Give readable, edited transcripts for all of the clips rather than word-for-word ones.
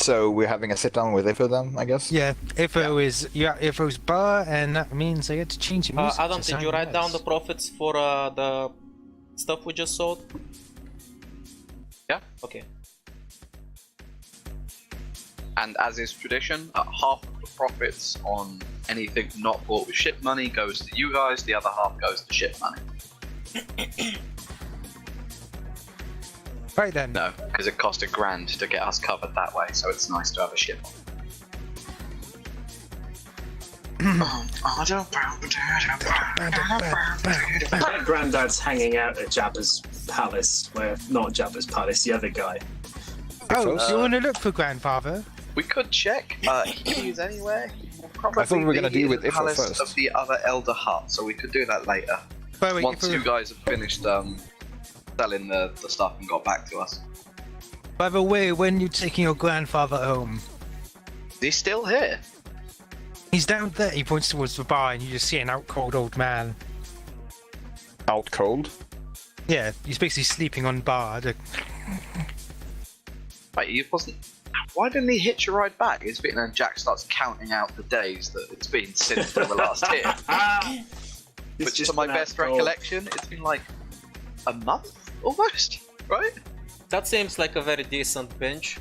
So we're having a sit down with Ifo then, I guess. Yeah, Ifo's bar, and that means I get to change your music. Adam, did you write down the profits for the stuff we just sold? Yeah. Okay. And as is tradition, half of the profits on anything not bought with ship money goes to you guys, the other half goes to ship money. Right then. No, because it cost $1,000 to get us covered that way, so it's nice to have a ship. Granddad's hanging out at Jabba's palace, where not Jabba's palace, the other guy. Oh, do you want to look for grandfather? We could check. He's anywhere. I thought we were going to deal with the Ifo palace first. of the other Elder Hut, so we could do that later. By the way, Once you guys have finished selling the stuff and got back to us. By the way, when you're taking your grandfather home, Is he still here? he's down there. He points towards the bar, and you just see an out-cold old man. Out cold. Yeah, he's basically sleeping on bar. Wait, he wasn't. Why didn't he hitch a ride back? It's been, and Jack starts counting out the days that it's been since they were last here. But to my best recollection, it's been like a month almost, right? That seems like a very decent bench.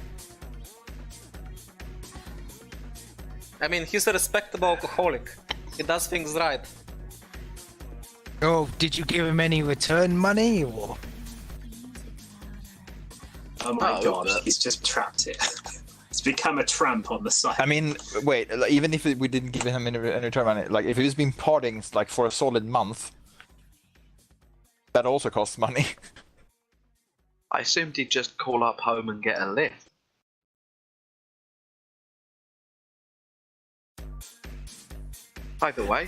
I mean, he's a respectable alcoholic. He does things right. Oh, did you give him any return money, or? Oh my Oh, god, but- he's just trapped here. He's become a tramp on the side. I mean, wait. Like, even if we didn't give him any return money, like if he's been partying like for a solid month, that also costs money. I assumed he'd just call up home and get a lift. Either way,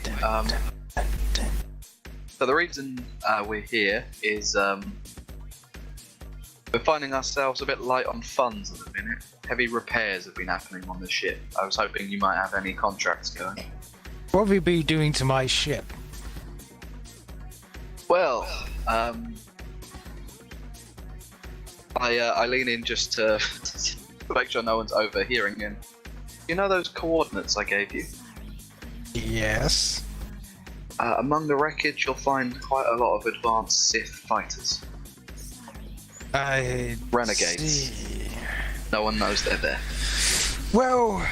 so the reason we're here is we're finding ourselves a bit light on funds at the minute. Heavy repairs have been happening on the ship. I was hoping you might have any contracts going. What will you be doing to my ship? Well, I lean in just to make sure no one's overhearing him. You know those coordinates I gave you? Yes. Among the wreckage, you'll find quite a lot of advanced Sith fighters. Renegades. See. No one knows they're there. Well,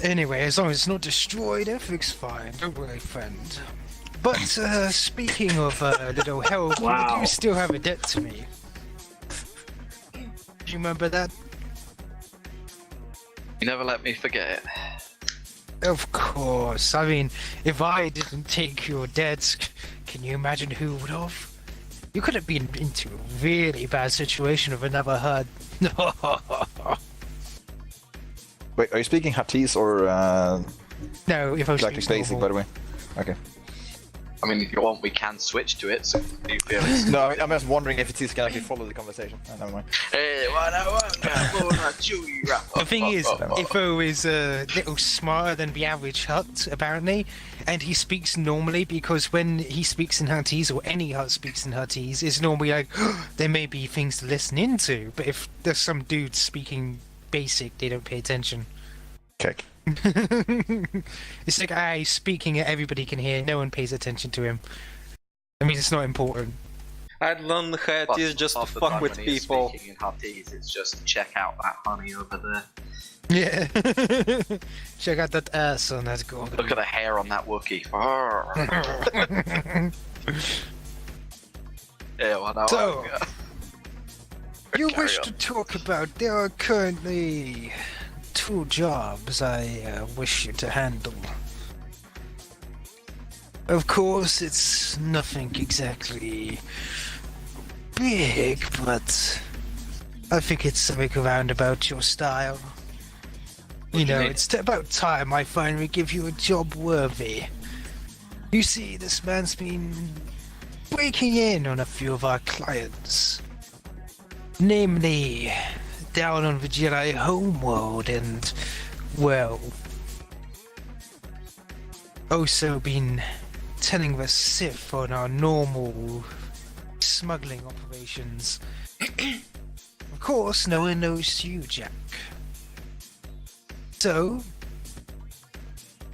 anyway, as long as it's not destroyed, everything's fine. Don't worry, friend. But speaking of little help, Wow. you do still have a debt to me. Do you remember that? You never let me forget it. Of course. I mean, if I didn't take your debts, can you imagine who would have? You could have been into a really bad situation if I never heard. Wait, are you speaking Huttese or No, if I was Galactic Basic, by the way? Okay. I mean, if you want, we can switch to it. So do you feel it's... No, I'm just wondering if it's gonna actually follow the conversation. Never mind. The thing is, Ifo is a little smarter than the average Hut, apparently, and he speaks normally because when he speaks in Huttese, or any Hut speaks in Huttese, it's normally like, there may be things to listen into, but if there's some dude speaking basic, they don't pay attention. Okay. It's like, he's speaking and everybody can hear, no one pays attention to him. I mean, it's not important. I'd learn Hattese just to half the fuck time with when he's people. speaking in Huttese, it's just check out that honey over there. Yeah. Check out that ass on that girl. Look at the hair on that Wookiee. Yeah, well, no, So, you carry wish on. to talk about, there are currently 2 jobs I wish you to handle. Of course, it's nothing exactly big, but I think it's something around about your style. You know, it's about time I finally give you a job worthy. You see, this man's been breaking in on a few of our clients. Namely, down on the Jedi homeworld and, well, also been telling the Sith on our normal smuggling operations. Of course, no one knows you, Jack. So,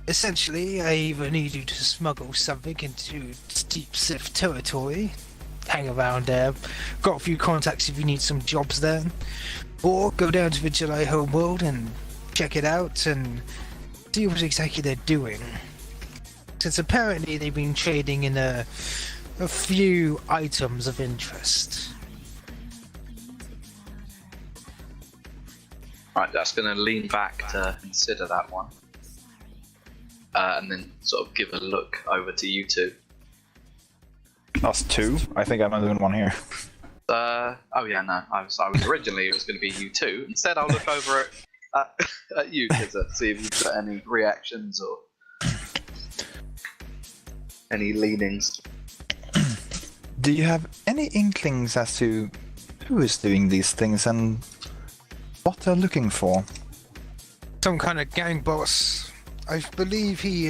essentially, I either need you to smuggle something into deep Sith territory, hang around there, got a few contacts if you need some jobs there, or go down to the Jedi homeworld and check it out and see what exactly they're doing. Since apparently they've been trading in a few items of interest. Right, that's going to lean back to consider that one. And then sort of give a look over to you two. Us two? I think I'm not doing one here. Oh yeah, no. I was originally it was going to be you two. Instead, I'll look over at you, Kizza, see if you've got any reactions or any leanings. Do you have any inklings as to who is doing these things and what they're looking for? Some kind of gang boss. I believe he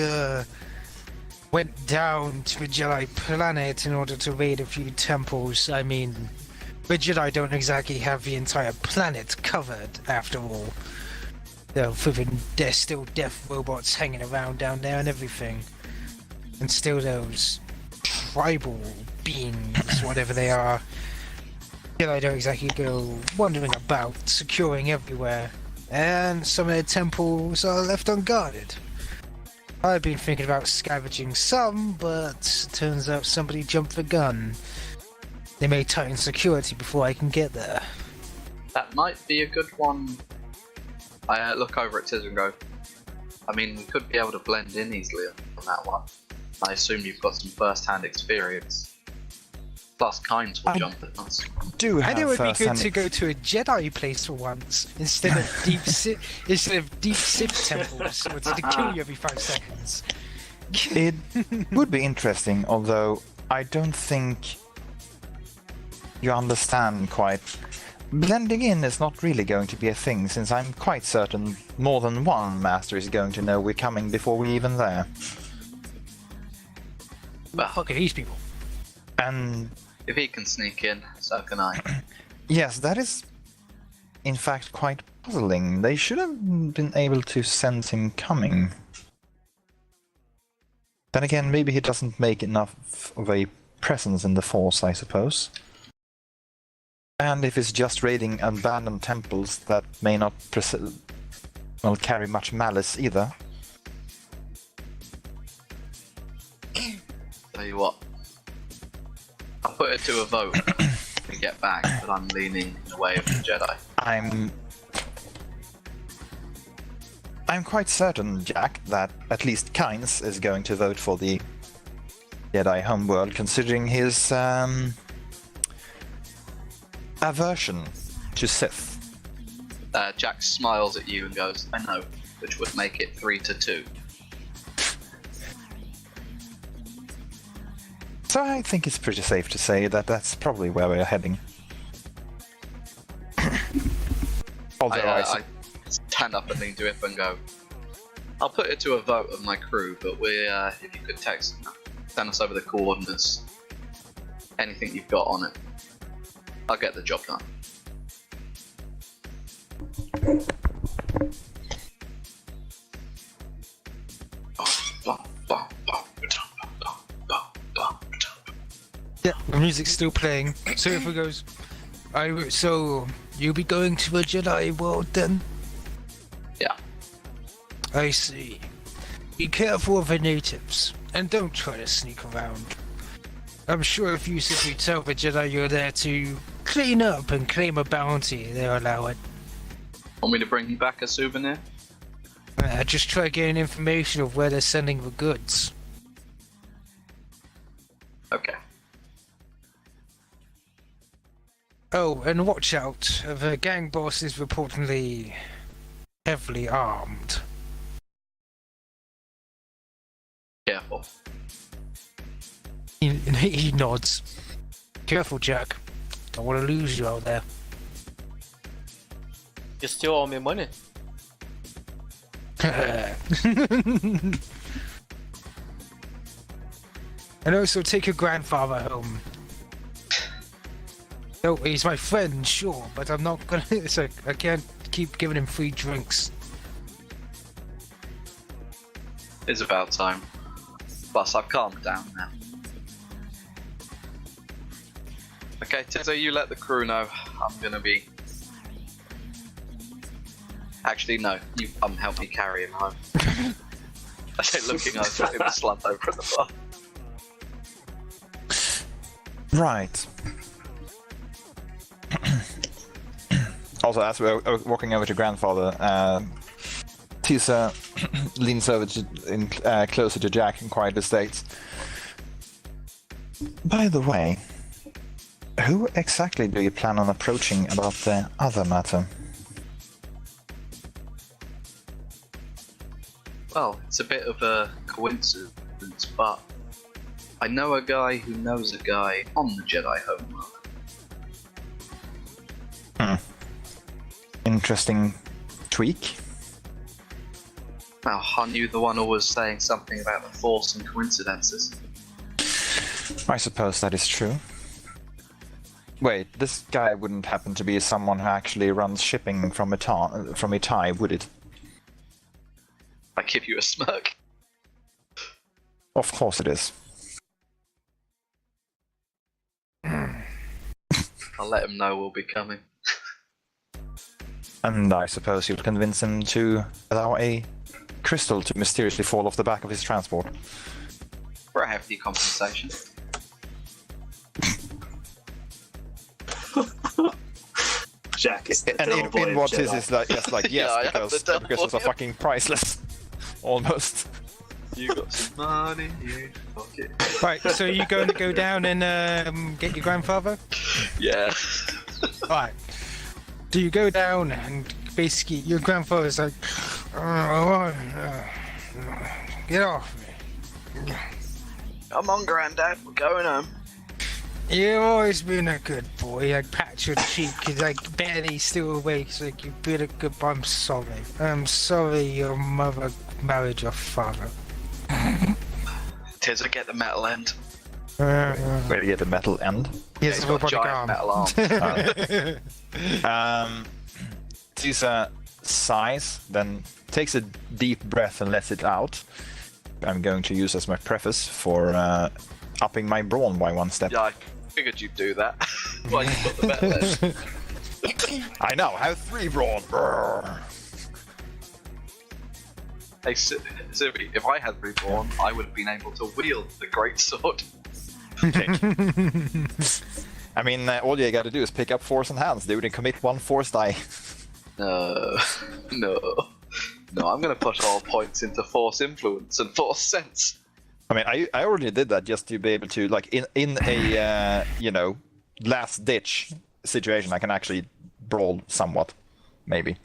went down to the Jedi planet in order to raid a few temples. I mean, the Jedi don't exactly have the entire planet covered, after all. There's still death robots hanging around down there and everything. And still those tribal beings, whatever they are. Jedi don't exactly go wandering about, securing everywhere. And some of their temples are left unguarded. I've been thinking about scavenging some, but turns out somebody jumped the gun. They may tighten security before I can get there. That might be a good one. I look over at Tiz and go, I mean, we could be able to blend in easily on that one. I assume you've got some first-hand experience. Plus, Kains will jump at us. I know it'd be good to go to a Jedi place for once, instead of deep Sith temples, which to kill you every 5 seconds. It would be interesting, although I don't think you understand quite. Blending in is not really going to be a thing, since I'm quite certain more than one master is going to know we're coming before we're even there. Well, fuck are these people? And if he can sneak in, so can I. yes, that is in fact quite puzzling. They should have been able to sense him coming. Then again, maybe he doesn't make enough of a presence in the Force, I suppose. And if it's just raiding abandoned temples, that may not carry much malice either. Tell you what, I'll put it to a vote to get back, but I'm leaning in the way of the Jedi. I'm quite certain, Jack, that at least Kains is going to vote for the Jedi homeworld, considering his aversion to Sith. Jack smiles at you and goes, I know, which would make it 3-2. So I think it's pretty safe to say that that's probably where we're heading. Although I stand up and lean to it and go, I'll put it to a vote of my crew, but if you could send us over the coordinates, anything you've got on it, I'll get the job done. Yeah, the music's still playing. So if it goes, so you'll be going to a Jedi world then? Yeah. I see. Be careful of the natives, and don't try to sneak around. I'm sure if you simply tell the Jedi you're there to clean up and claim a bounty, they'll allow it. Want me to bring you back a souvenir? Just try getting information of where they're sending the goods. Okay. Oh, and watch out. The gang boss is reportedly heavily armed. Careful. He nods. Careful, Jack. Don't want to lose you out there. You still owe me money. And also take your grandfather home. No, he's my friend, sure, but I'm not gonna. So I can't keep giving him free drinks. It's about time. Plus, I've calmed down now. Okay, Tizzo, you let the crew know. I'm gonna be... Actually, no. You help me carry him home. I say looking over him slumped over at the bar. Right. Also, as we're walking over to grandfather, Tisa leans over closer to Jack and quietly states, "By the way, who exactly do you plan on approaching about the other matter?" Well, it's a bit of a coincidence, but I know a guy who knows a guy on the Jedi homeworld. Interesting tweak. Now, aren't you the one who was saying something about the Force and coincidences? I suppose that is true. Wait, this guy wouldn't happen to be someone who actually runs shipping from Itai, would it? I give you a smirk. Of course it is. I'll let him know we'll be coming. And I suppose you'll convince him to allow a crystal to mysteriously fall off the back of his transport. For a hefty compensation. Jack is the And dull boy in of what Jedi. is like, yes, like yes, Yeah, I have the because double it's a boy. fucking priceless, almost. You got some money, you fuck it. Right, so you going to go down and get your grandfather? Yeah. Alright. Do you go down and basically your grandfather's like, get off me. Come on, Grandad, we're going home. You've always been a good boy. Like, pat your cheek. He's like, barely still awake. He's like, you've been a good boy. I'm sorry. I'm sorry your mother married your father. Tizza, get the metal end. Where do you get the metal end? Here's He's a got robotic giant arm. metal arms. Tisa sighs, then takes a deep breath and lets it out. I'm going to use as my preface for upping my brawn by one step. Yeah, I figured you'd do that. Well, you've got the metal end. I now have 3 brawn. Brrr. Hey, Sibby, if I had reborn, I would have been able to wield the great sword. I mean, all you gotta do is pick up Force and hands, dude, and commit 1 Force die. No, I'm gonna put all points into Force influence and Force sense. I mean, I already did that just to be able to, like, in a, last ditch situation, I can actually brawl somewhat, maybe.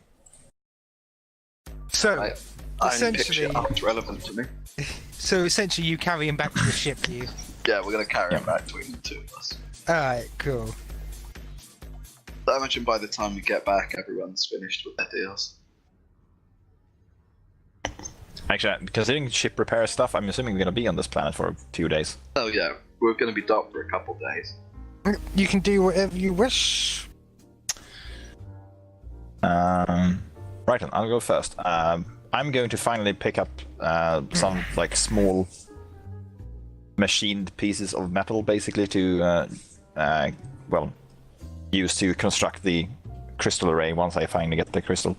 So, I essentially, picture art's relevant to me. essentially, you carry him back to the ship, do you? Yeah, we're gonna carry him back between the two of us. Alright, cool. I imagine by the time we get back, everyone's finished with their deals. Actually, considering ship repair stuff, I'm assuming we're gonna be on this planet for a few days. Oh yeah, we're gonna be docked for a couple days. You can do whatever you wish. Right then, I'll go first. I'm going to finally pick up some like small machined pieces of metal, basically to use to construct the crystal array once I finally get the crystal.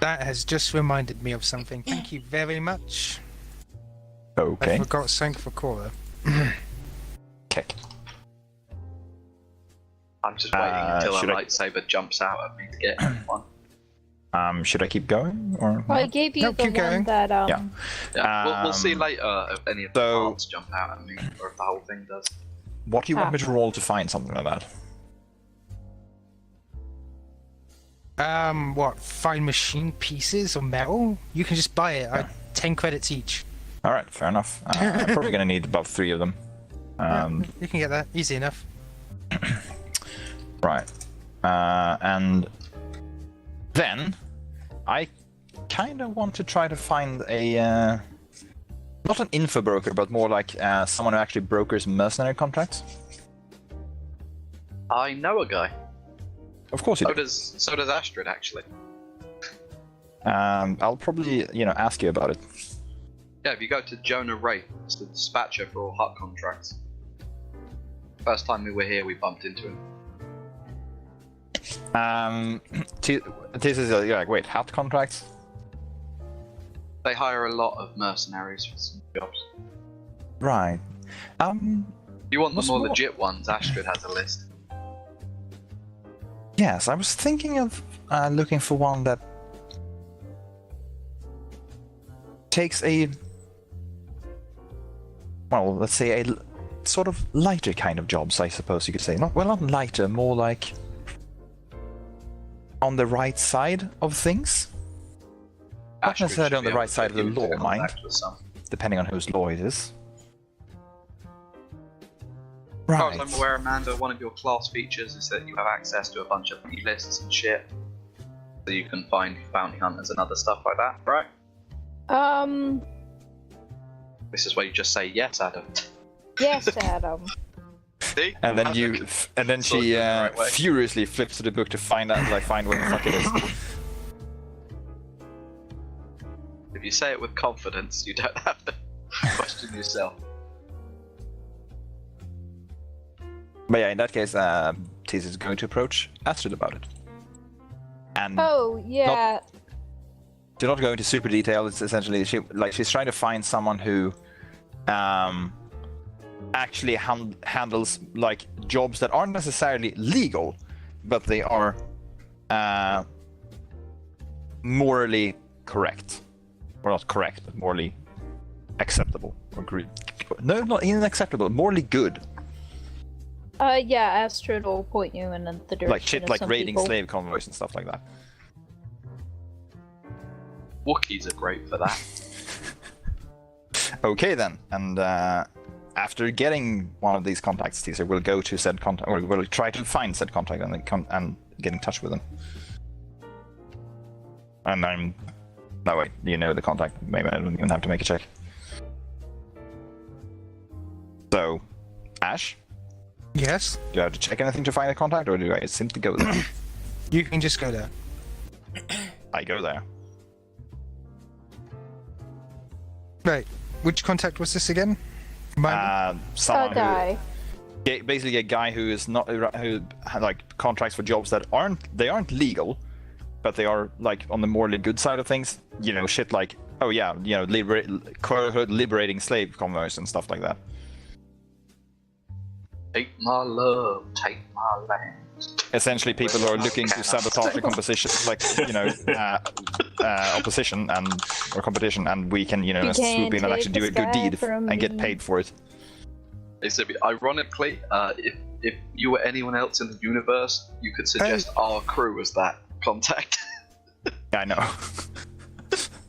That has just reminded me of something. Thank you very much. Okay. I forgot something for Cora. Okay. I'm just waiting until a should I- lightsaber jumps out at me to get one. Should I keep going or? Well, I gave you No, the keep one going. that Yeah. Yeah, we'll see later if any of the so- parts jump out at me, or if the whole thing does. What do you want me to roll to find something like that? What? Find machine pieces or metal? You can just buy it. 10 credits each. All right, fair enough. I'm probably gonna need about 3 of them. You can get that easy enough. Right. And then I kind of want to try to find a not an info broker, but more like someone who actually brokers mercenary contracts. I know a guy. Of course you do. So does Astrid, actually. I'll probably ask you about it. Yeah, if you go to Jonah Wraith, it's the dispatcher for all hut contracts. First time we were here, we bumped into him. This is like, wait, hut contracts? They hire a lot of mercenaries for some jobs. Right. You want the What's more more- legit ones, Astrid has a list. Yes, I was thinking of looking for one that takes a, well, let's say a sort of lighter kind of jobs, I suppose you could say. Not lighter, more like on the right side of things. Not Astrid necessarily should on be the able right to side of put the you into law, mind, contact with some. depending on whose law it is. As far as Right. I'm aware, Amanda, one of your class features is that you have access to a bunch of lists and shit. So you can find bounty hunters and other stuff like that, right? This is where you just say yes, Adam. Yes, Adam. See? And then Sort she of the right way. furiously flips to the book to find out, like, find what the fuck it is. If you say it with confidence, you don't have to question yourself. But yeah, in that case, Tiz is going to approach Astrid about it. And Oh, yeah. to not go into super detail, it's essentially she's trying to find someone who actually handles like jobs that aren't necessarily legal, but they are morally correct, or not correct, but morally acceptable or no, not even acceptable, morally good. Yeah, Astrid will point you in the direction Like shit, of like some raiding people. slave convoys and stuff like that. Wookiees are great for that. Okay then, and after getting one of these contacts, Teaser will go to said contact, or will try to find said contact and get in touch with them. And no wait, you know the contact. Maybe I don't even have to make a check. So, Ash, Yes? do I have to check anything to find a contact, or do I simply go there? You can just go there. I go there. Right. Which contact was this again? Remind Someone A guy. basically a guy who is not who like contracts for jobs that aren't legal, but they are like on the morally good side of things. You know, shit like, oh yeah, you know, liberating slave convoys and stuff like that. Take my love, take my land. Essentially, people who are looking to sabotage the composition, like, you know, opposition or competition, and we can, you know, You swoop can't in and actually do a take good the sky deed from and get me. paid for it. Hey, Sibby, ironically, if you were anyone else in the universe, you could suggest our crew as that contact. Yeah, I know.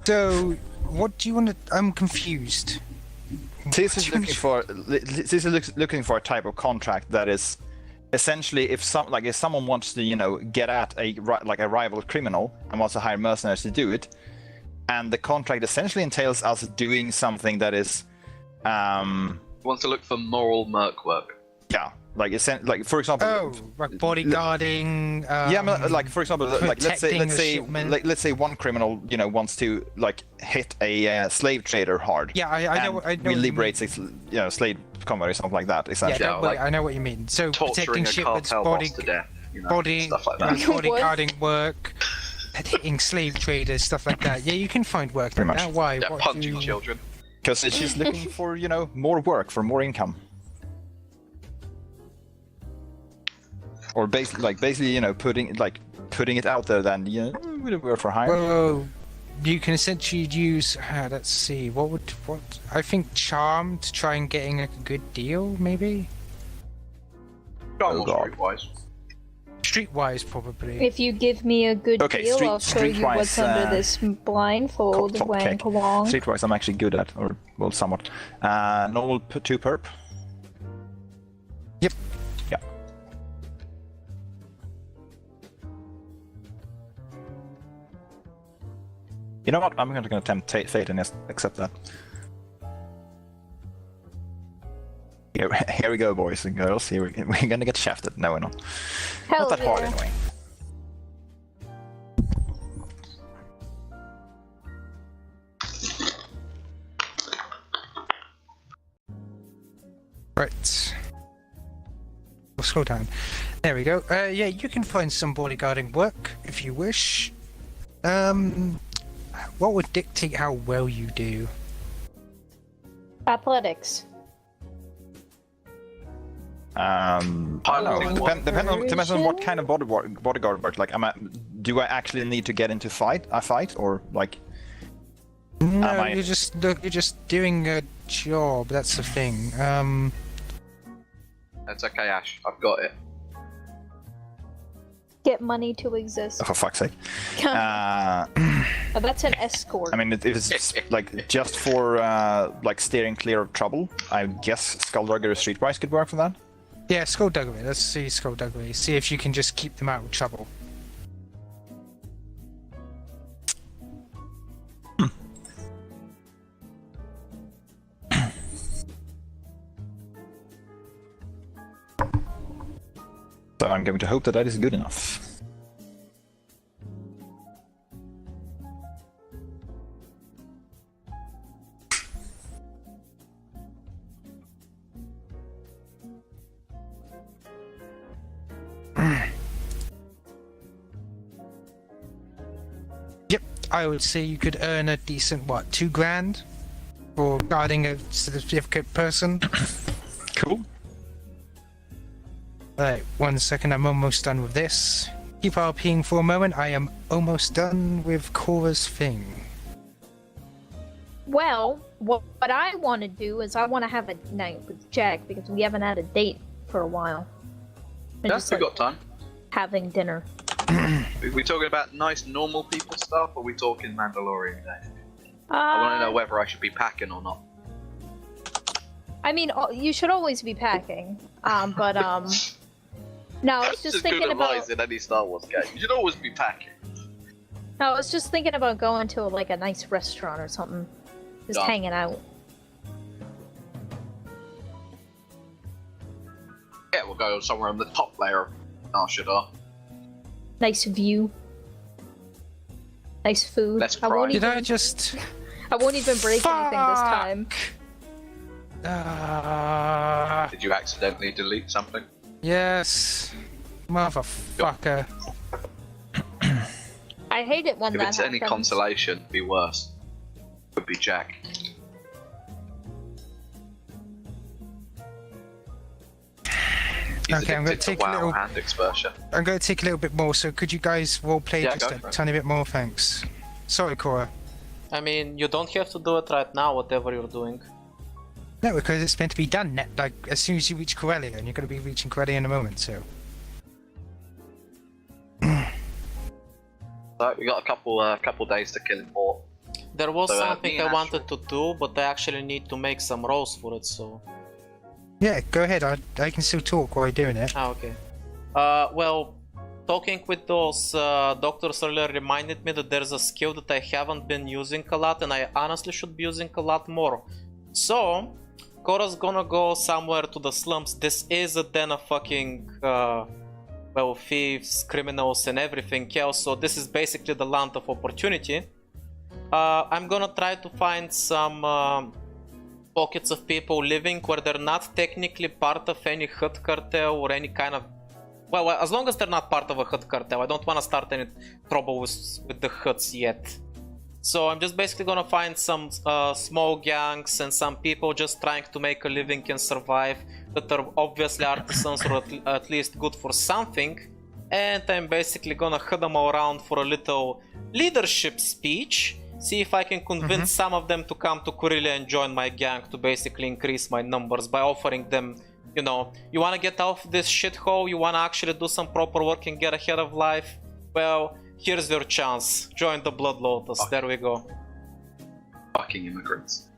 So, what do you want to... I'm confused. This is looking for a type of contract that is essentially if someone wants to, you know, get at a rival criminal and wants to hire mercenaries to do it, and the contract essentially entails us doing something that is Wants to look for moral merc work. yeah, like for example, Oh, like bodyguarding. yeah, like for example, like let's protecting a say shipment. let's say one criminal, you know, wants to like hit a slave trader hard. Yeah, I know. and I know we what you liberate mean. a slave convoy or something like that. Essentially, Yeah, like I know what you mean. So Torturing protecting a shipments, cartel boss to death, you know, body, stuff like that. bodyguarding work, hitting slave traders, stuff like that. Yeah, you can find work Pretty like much. that. Why? Yeah, What punching do- children. because she's looking for, you know, more work, for more income. Or basically, you know, putting it out there. Then, you know, would it work for hire? Well, you can essentially use. Let's see. What? I think charm to try and getting a good deal, maybe. Oh, God. Streetwise. Streetwise, probably. If you give me a good Okay, deal, I'll show you streetwise, what's under this blindfold top when cake. along. Streetwise, I'm actually good at, or well, somewhat. Normal 2 perp. Yep. Yeah. You know what? I'm going to attempt fate and just accept that. Here we go, boys and girls. Here we're going to get shafted. No, we're not. Hell Not that hard, yeah. anyway. Right. We'll scroll down. There we go. Yeah, you can find some bodyguarding work if you wish. What would dictate how well you do? Athletics. I don't know. Depends on what kind of bodyguard work. Like, do I actually need to get into a fight, or like? No, you're just doing a job. That's the thing. That's okay, Ash. I've got it. Get money to exist. Oh, for fuck's sake. Oh, that's an escort. I mean, if it's like just for like steering clear of trouble, I guess Skullduggery or Streetwise could work for that. Yeah, Skullduggery. Let's see Skullduggery. See if you can just keep them out of trouble. So I'm going to hope that is good enough. Yep, I would say you could earn a decent, what, 2 grand for guarding a certificate person. Cool. Right, 1 second, I'm almost done with this. Keep RPing for a moment, I am almost done with Cora's thing. Well, what I want to do is I want to have a night with Jack because we haven't had a date for a while. Yeah, Just, we got time. having dinner. Are we talking about nice, normal people stuff, or are we talking Mandalorian Day? I want to know whether I should be packing or not. I mean, you should always be packing. No, I was just thinking good about. advice in any Star Wars game. You should always be packing. No, I was just thinking about going to like a nice restaurant or something, just Done. hanging out. Yeah, we'll go somewhere on the top layer of Ashidar. Nice view. Nice food. Let's I won't cry. Did I even. just... I won't even break anything this time. Did you accidentally delete something? Yes. Motherfucker. I hate it when If that it's happens. any consolation, it'd be worse. Would be Jack. He's Okay, I'm gonna addicted to take a WoW little- and Experta. I'm going to take a little bit more, so could you guys roleplay Yeah, just go a for it. tiny bit more, thanks. Sorry, Cora. I mean, you don't have to do it right now, whatever you're doing. No, because it's meant to be done, like, as soon as you reach Corellia, and you're going to be reaching Corellia in a moment, so... So we got a couple days to kill him more. There was So, me something and I wanted Astrid. to do, but I actually need to make some rolls for it, so... Yeah, go ahead, I can still talk while you're doing it. Ah, okay. Well, talking with those doctors earlier reminded me that there's a skill that I haven't been using a lot, and I honestly should be using a lot more. So, Cora's gonna go somewhere to the slums. This is a den of fucking, well, thieves, criminals, and everything else, so this is basically the land of opportunity. I'm gonna try to find some pockets of people living where they're not technically part of any Hut cartel or any kind of... Well, as long as they're not part of a Hut cartel, I don't want to start any trouble with the Huts yet. So I'm just basically gonna find some small gangs and some people just trying to make a living and survive that are obviously artisans or at least good for something. And I'm basically gonna hit them around for a little leadership speech. See if I can convince some of them to come to Corellia and join my gang to basically increase my numbers by offering them, you know, you wanna get off this shithole, you wanna actually do some proper work and get ahead of life? Well, here's your chance. Join the Blood Lotus. There we go. Fucking immigrants.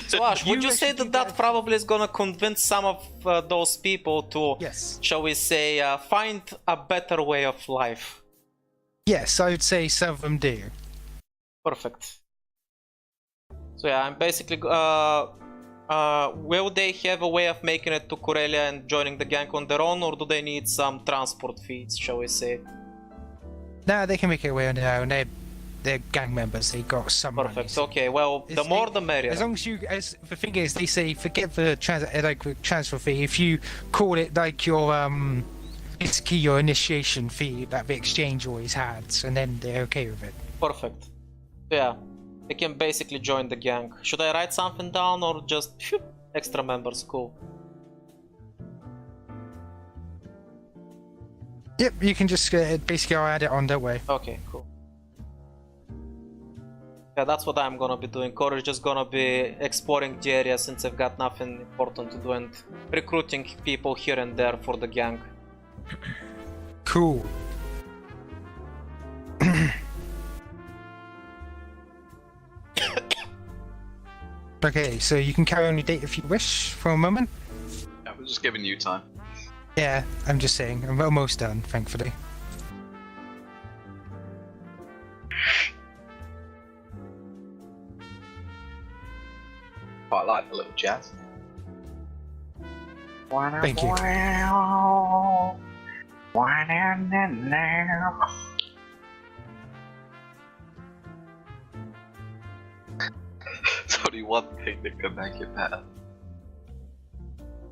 So Ash, would you You say actually that do that that. probably is gonna convince some of those people to, Yes. shall we say, find a better way of life? Yes, I would say some of them do. Perfect. So yeah, I'm basically will they have a way of making it to Corellia and joining the gang on their own, or do they need some transport fees, shall we say? No, they can make it away on their own. they're gang members. They got some money, Perfect. so- Okay. Well, the It's- more the merrier. As long as you, the thing is, they say forget the transfer fee. If you call it like your basically your initiation fee that the exchange always had, and then they're okay with it. Perfect. Yeah. They can basically join the gang. Should I write something down or just phew, extra members? Cool. Yep, you can just basically I'll add it on that way. Okay, cool. Yeah, that's what I'm gonna be doing. Korax just gonna be exploring the area since I've got nothing important to do and recruiting people here and there for the gang. Cool. Okay, so you can carry on your date if you wish for a moment. Yeah, we're just giving you time. Yeah, I'm just saying, I'm almost done, thankfully. Quite like the little jazz. Thank you. There's only one thing that could make it better.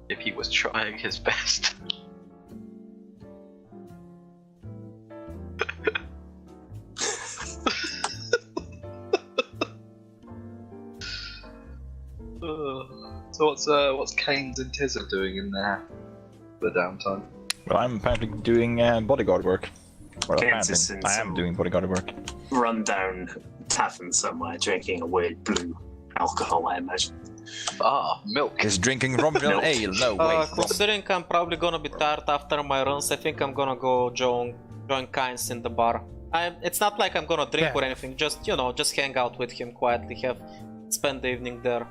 If he was trying his best. So what's Kains and Tizza doing in there for the downtime? Well, I'm apparently doing bodyguard work. Well, Kains apparently, is in I am some- doing bodyguard work. Rundown tavern somewhere, drinking a weird blue alcohol, I imagine. Ah, milk. Is drinking Romulan ale? No, wait. Considering I'm probably gonna be tired after my runs, I think I'm gonna go join Kains in the bar. It's not like I'm gonna drink Yeah. or anything, just, you know, just hang out with him quietly, spend the evening there.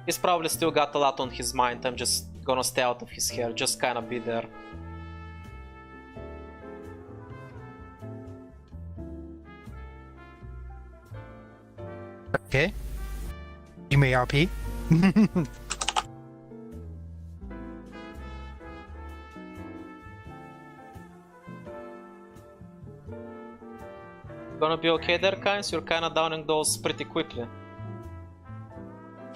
He's probably still got a lot on his mind, I'm just gonna stay out of his hair, just kinda be there. Okay. You may RP. Gonna be okay there, Kains? You're kinda downing those pretty quickly.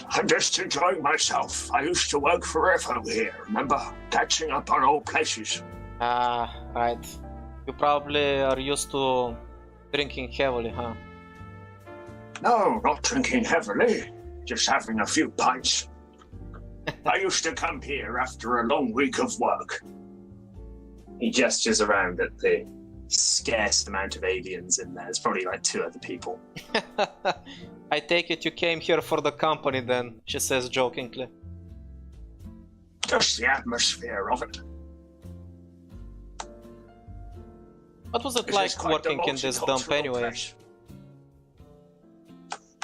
I'm just enjoying myself. I used to work forever here, remember? Catching up on old places. Ah, right. You probably are used to drinking heavily, huh? No, not drinking heavily, just having a few pints. I used to come here after a long week of work. He gestures around at the scarce amount of aliens in there. There's probably like 2 other people. I take it you came here for the company then, she says jokingly. Just the atmosphere of it. What was it This like is quite a working in this dump multicultural anyway? place.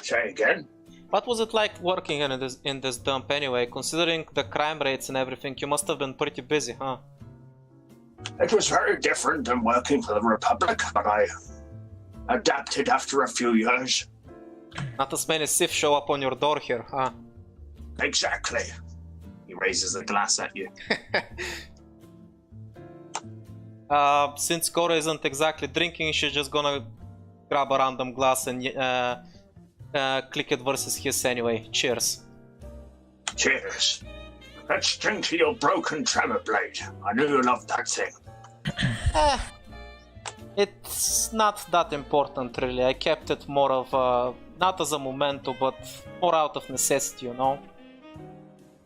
Say again? What was it like working in this dump anyway? Considering the crime rates and everything, you must have been pretty busy, huh? It was very different than working for the Republic, but I adapted after a few years. Not as many Sith show up on your door here, huh? Exactly. He raises a glass at you. Since Cora isn't exactly drinking, she's just gonna grab a random glass and click it versus his anyway. Cheers. Cheers. Let's drink to your broken tremor blade. I knew you loved that thing. It's not that important really. I kept it more of not as a memento, but more out of necessity, you know?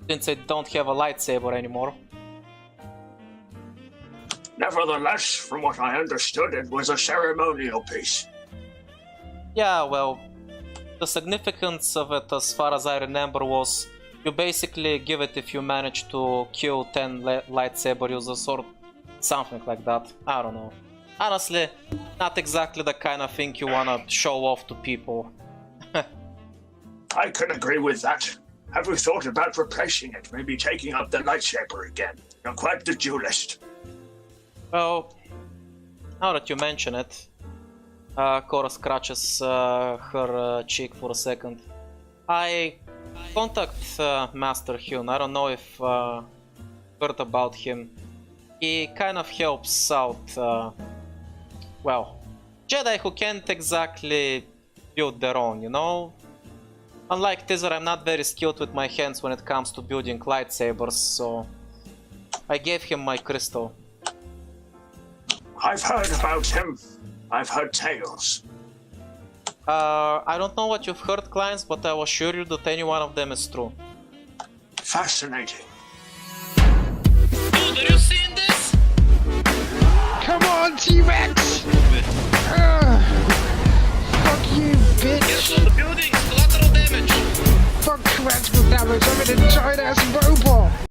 Since I don't have a lightsaber anymore. Nevertheless, from what I understood, it was a ceremonial piece. Yeah, well, the significance of it, as far as I remember, was you basically give it if you manage to kill 10 lightsaber users or something like that. I don't know. Honestly, not exactly the kind of thing you wanna show off to people. I can agree with that. Have you thought about replacing it? Maybe taking up the lightsaber again? You're quite the duelist. Well, now that you mention it, Cora scratches her cheek for a second. I contact Master Hyun. I don't know if heard about him. He kind of helps out, well, Jedi who can't exactly build their own, you know? Unlike Teaser, I'm not very skilled with my hands when it comes to building lightsabers, so I gave him my crystal. I've heard about him. I've heard tales. I don't know what you've heard, clients, but I will assure you that any one of them is true. Fascinating. Dude, are you seeing this? Come on, T-Rex! Fuck you, bitch! Yes, on the buildings, collateral damage! Fuck collateral damage, I'm an giant ass robot!